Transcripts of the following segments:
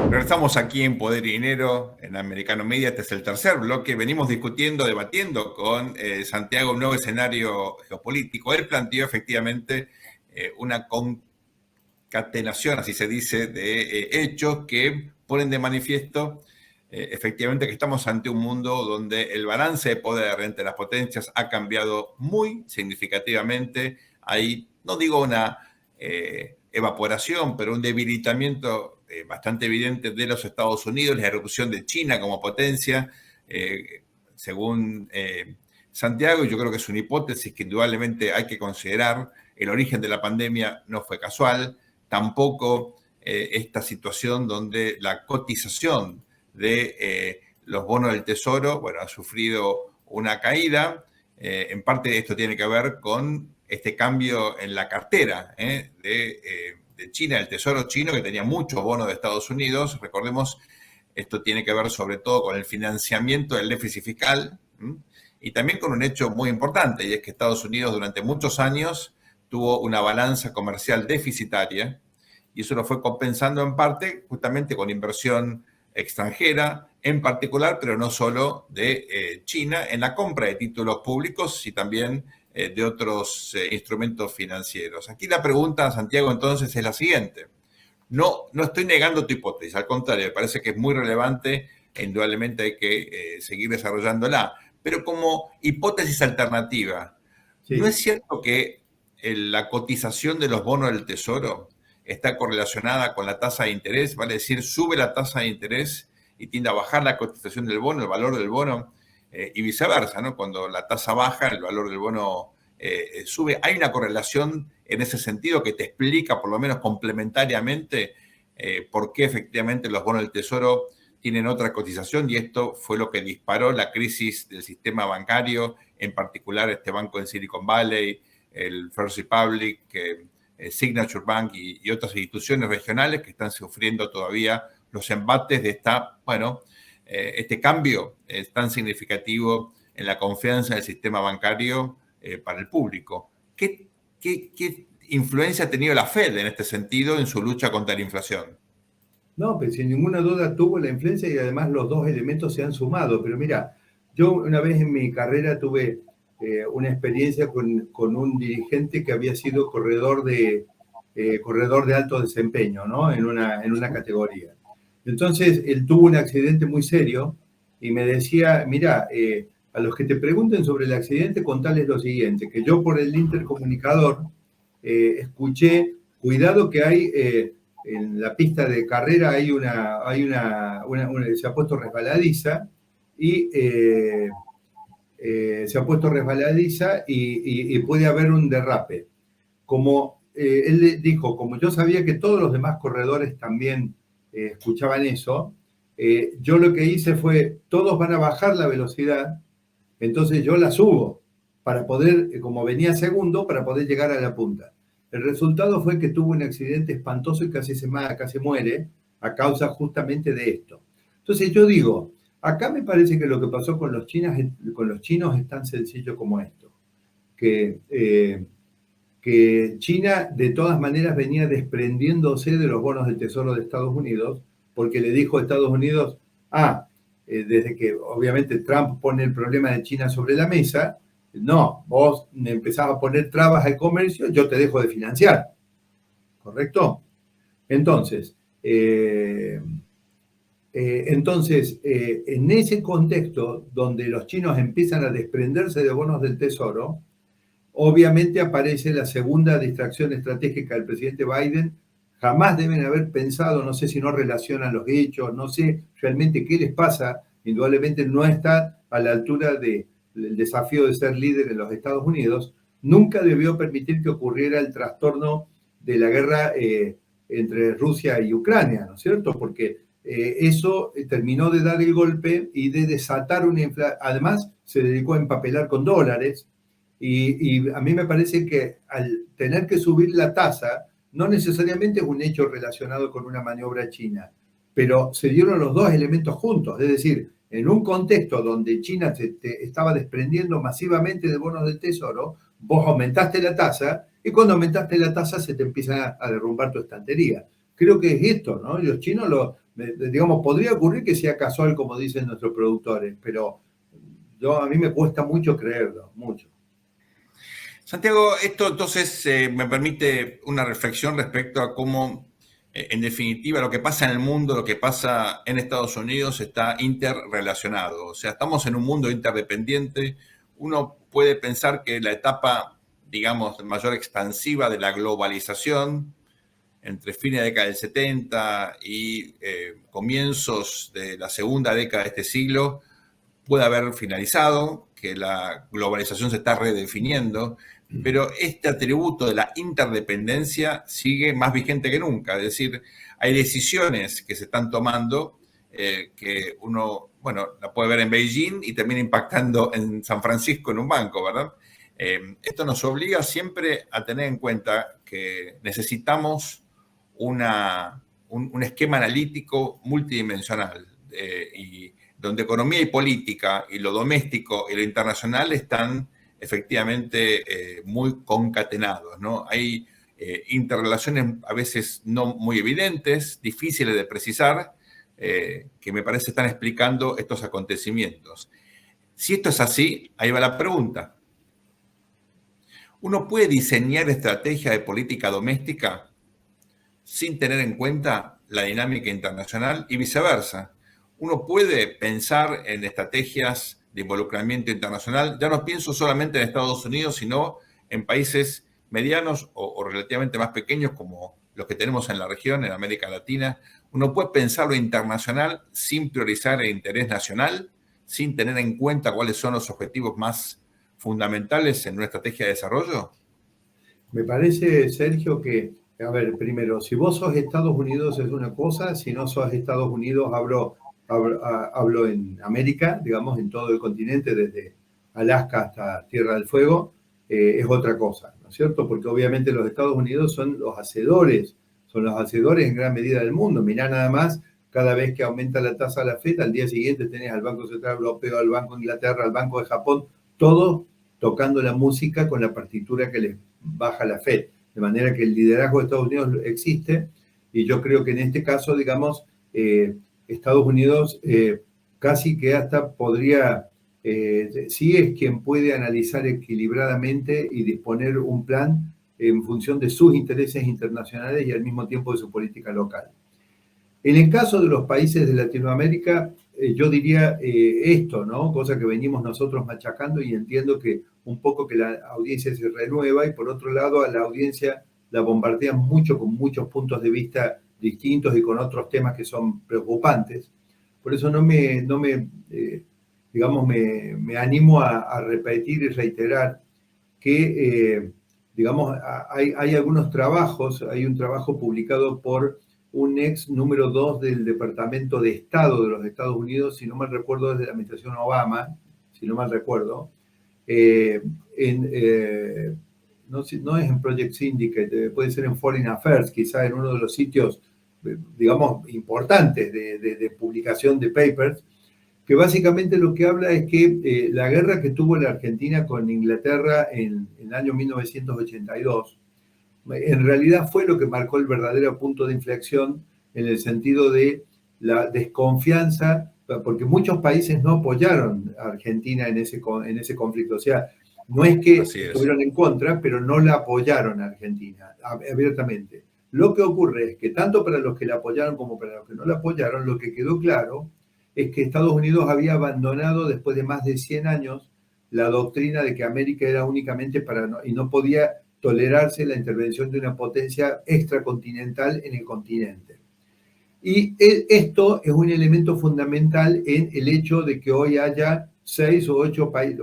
Regresamos aquí en Poder y Dinero, en Americano Media. Este es el tercer bloque. Venimos discutiendo, debatiendo con Santiago un nuevo escenario geopolítico. Él planteó efectivamente una concatenación, así se dice, de hechos que ponen de manifiesto efectivamente que estamos ante un mundo donde el balance de poder entre las potencias ha cambiado muy significativamente. Hay, no digo una evaporación, pero un debilitamiento bastante evidente de los Estados Unidos, la erupción de China como potencia, según Santiago, y yo creo que es una hipótesis que indudablemente hay que considerar. El origen de la pandemia no fue casual, tampoco esta situación donde la cotización de los bonos del Tesoro, bueno, ha sufrido una caída. En parte esto tiene que ver con este cambio en la cartera de China, el Tesoro chino, que tenía muchos bonos de Estados Unidos. Recordemos, esto tiene que ver sobre todo con el financiamiento del déficit fiscal, y también con un hecho muy importante, y es que Estados Unidos durante muchos años tuvo una balanza comercial deficitaria, y eso lo fue compensando en parte justamente con inversión extranjera, en particular, pero no solo de China, en la compra de títulos públicos y también de otros instrumentos financieros. Aquí la pregunta, Santiago, entonces es la siguiente. No estoy negando tu hipótesis, al contrario, me parece que es muy relevante e indudablemente hay que seguir desarrollándola. Pero como hipótesis alternativa, ¿no es Sí. cierto que la cotización de los bonos del Tesoro está correlacionada con la tasa de interés? Vale decir, sube la tasa de interés y tiende a bajar la cotización del bono, el valor del bono, y viceversa, ¿no? Cuando la tasa baja, el valor del bono sube. ¿Hay una correlación en ese sentido que te explica, por lo menos complementariamente, por qué efectivamente los bonos del Tesoro tienen otra cotización? Y esto fue lo que disparó la crisis del sistema bancario, en particular este banco en Silicon Valley, el First Republic, Signature Bank y otras instituciones regionales que están sufriendo todavía los embates de este cambio tan significativo en la confianza del sistema bancario para el público. ¿Qué influencia ha tenido la Fed en este sentido en su lucha contra la inflación? No, pues sin ninguna duda tuvo la influencia y además los dos elementos se han sumado. Pero mira, yo una vez en mi carrera tuve una experiencia con un dirigente que había sido corredor de alto desempeño, ¿no? En una categoría. Entonces, él tuvo un accidente muy serio y me decía, mira, a los que te pregunten sobre el accidente, contales lo siguiente, que yo por el intercomunicador escuché, cuidado que hay en la pista de carrera se ha puesto resbaladiza y puede haber un derrape. Como él dijo, como yo sabía que todos los demás corredores también escuchaban eso, yo lo que hice fue, todos van a bajar la velocidad, entonces yo la subo para poder, como venía segundo, para poder llegar a la punta. El resultado fue que tuvo un accidente espantoso y casi muere a causa justamente de esto. Entonces yo digo, acá me parece que lo que pasó con los chinos es tan sencillo como esto, que China de todas maneras venía desprendiéndose de los bonos del Tesoro de Estados Unidos, porque le dijo a Estados Unidos, desde que obviamente Trump pone el problema de China sobre la mesa, no, vos empezás a poner trabas al comercio, yo te dejo de financiar, ¿correcto? Entonces, en ese contexto donde los chinos empiezan a desprenderse de bonos del Tesoro, obviamente aparece la segunda distracción estratégica del presidente Biden. Jamás deben haber pensado, no sé si no relacionan los hechos, no sé realmente qué les pasa, indudablemente no está a la altura del desafío de ser líder en los Estados Unidos. Nunca debió permitir que ocurriera el trastorno de la guerra entre Rusia y Ucrania, ¿no es cierto? Porque eso terminó de dar el golpe y de desatar una inflación. Además, se dedicó a empapelar con dólares. Y a mí me parece que al tener que subir la tasa, no necesariamente es un hecho relacionado con una maniobra china, pero se dieron los dos elementos juntos. Es decir, en un contexto donde China te estaba desprendiendo masivamente de bonos del Tesoro, vos aumentaste la tasa y cuando aumentaste la tasa se te empieza a derrumbar tu estantería. Creo que es esto, ¿no? Los chinos digamos, podría ocurrir que sea casual, como dicen nuestros productores, pero a mí me cuesta mucho creerlo, mucho. Santiago, esto entonces me permite una reflexión respecto a cómo, en definitiva, lo que pasa en el mundo, lo que pasa en Estados Unidos está interrelacionado. O sea, estamos en un mundo interdependiente. Uno puede pensar que la etapa, digamos, mayor expansiva de la globalización, entre fines de la década del 70 y comienzos de la segunda década de este siglo, puede haber finalizado, que la globalización se está redefiniendo, pero este atributo de la interdependencia sigue más vigente que nunca. Es decir, hay decisiones que se están tomando que uno, bueno, la puede ver en Beijing y termina impactando en San Francisco en un banco, ¿verdad? Esto nos obliga siempre a tener en cuenta que necesitamos un esquema analítico multidimensional y donde economía y política y lo doméstico y lo internacional están efectivamente muy concatenados, ¿no? Hay interrelaciones a veces no muy evidentes, difíciles de precisar, que me parece están explicando estos acontecimientos. Si esto es así, ahí va la pregunta. ¿Uno puede diseñar estrategia de política doméstica sin tener en cuenta la dinámica internacional y viceversa? Uno puede pensar en estrategias de involucramiento internacional, ya no pienso solamente en Estados Unidos, sino en países medianos o relativamente más pequeños como los que tenemos en la región, en América Latina. Uno puede pensar lo internacional sin priorizar el interés nacional, sin tener en cuenta cuáles son los objetivos más fundamentales en una estrategia de desarrollo. Me parece, Sergio, que, a ver, primero, si vos sos Estados Unidos es una cosa, si no sos Estados Unidos, hablo en América, digamos, en todo el continente, desde Alaska hasta Tierra del Fuego, es otra cosa, ¿no es cierto? Porque obviamente los Estados Unidos son los hacedores en gran medida del mundo. Mirá nada más, cada vez que aumenta la tasa de la FED, al día siguiente tenés al Banco Central Europeo, al Banco de Inglaterra, al Banco de Japón, todos tocando la música con la partitura que les baja la FED. De manera que el liderazgo de Estados Unidos existe y yo creo que en este caso, digamos, Estados Unidos casi que hasta podría, sí es quien puede analizar equilibradamente y disponer un plan en función de sus intereses internacionales y al mismo tiempo de su política local. En el caso de los países de Latinoamérica, yo diría esto, ¿no? Cosa que venimos nosotros machacando y entiendo que un poco que la audiencia se renueva y por otro lado a la audiencia la bombardean mucho con muchos puntos de vista distintos y con otros temas que son preocupantes. Por eso digamos, me animo a repetir y reiterar que, digamos, hay algunos trabajos, hay un trabajo publicado por un ex número 2 del Departamento de Estado de los Estados Unidos, si no mal recuerdo, desde la administración Obama, si no mal recuerdo, no es en Project Syndicate, puede ser en Foreign Affairs, quizá en uno de los sitios, digamos, importantes de publicación de papers, que básicamente lo que habla es que la guerra que tuvo la Argentina con Inglaterra en el año 1982, en realidad fue lo que marcó el verdadero punto de inflexión en el sentido de la desconfianza, porque muchos países no apoyaron a Argentina en ese conflicto. O sea, no es que estuvieron en contra, pero no la apoyaron a Argentina abiertamente. Lo que ocurre es que tanto para los que la apoyaron como para los que no la apoyaron, lo que quedó claro es que Estados Unidos había abandonado después de más de 100 años la doctrina de que América era únicamente y no podía tolerarse la intervención de una potencia extracontinental en el continente. Y esto es un elemento fundamental en el hecho de que hoy haya 6 o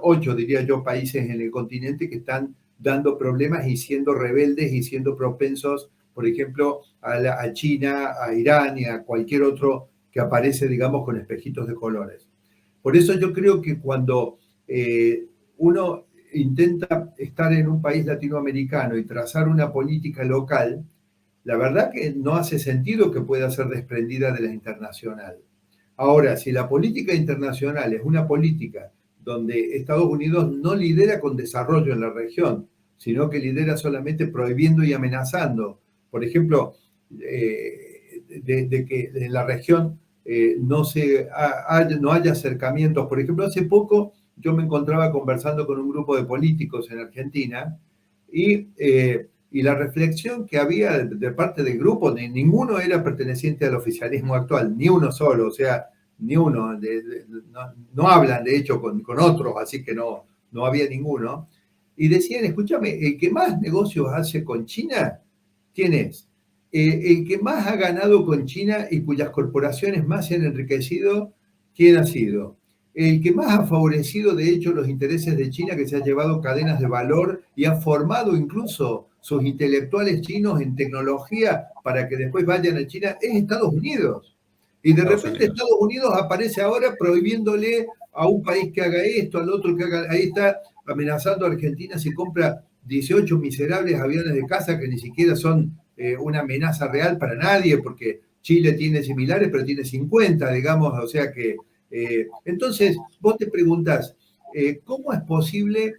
8 diría yo, países en el continente que están dando problemas y siendo rebeldes y siendo propensos, por ejemplo, a China, a Irán y a cualquier otro que aparece, digamos, con espejitos de colores. Por eso yo creo que cuando uno intenta estar en un país latinoamericano y trazar una política local, la verdad que no hace sentido que pueda ser desprendida de la internacional. Ahora, si la política internacional es una política donde Estados Unidos no lidera con desarrollo en la región, sino que lidera solamente prohibiendo y amenazando, por ejemplo, de que en la región no haya acercamientos. Por ejemplo, hace poco yo me encontraba conversando con un grupo de políticos en Argentina y la reflexión que había de parte del grupo, ninguno era perteneciente al oficialismo actual, ni uno solo, o sea, ni uno, no hablan de hecho con otros, así que no había ninguno. Y decían, escúchame, el que más negocios hace con China, ¿quién es? El que más ha ganado con China y cuyas corporaciones más se han enriquecido, ¿quién ha sido? El que más ha favorecido, de hecho, los intereses de China, que se ha llevado cadenas de valor y ha formado incluso sus intelectuales chinos en tecnología para que después vayan a China, es Estados Unidos. Y de repente Estados Unidos aparece ahora prohibiéndole a un país que haga esto, al otro que haga... Ahí está amenazando a Argentina si compra 18 miserables aviones de caza que ni siquiera son una amenaza real para nadie, porque Chile tiene similares, pero tiene 50, digamos, o sea que... entonces, vos te preguntás, ¿cómo es posible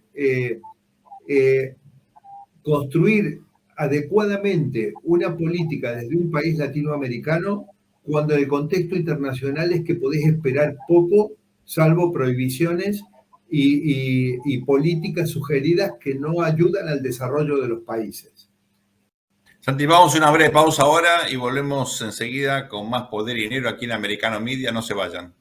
construir adecuadamente una política desde un país latinoamericano cuando el contexto internacional es que podés esperar poco, salvo prohibiciones y políticas sugeridas que no ayudan al desarrollo de los países? Santi, vamos a una breve pausa ahora y volvemos enseguida con más Poder y Dinero aquí en Americano Media. No se vayan.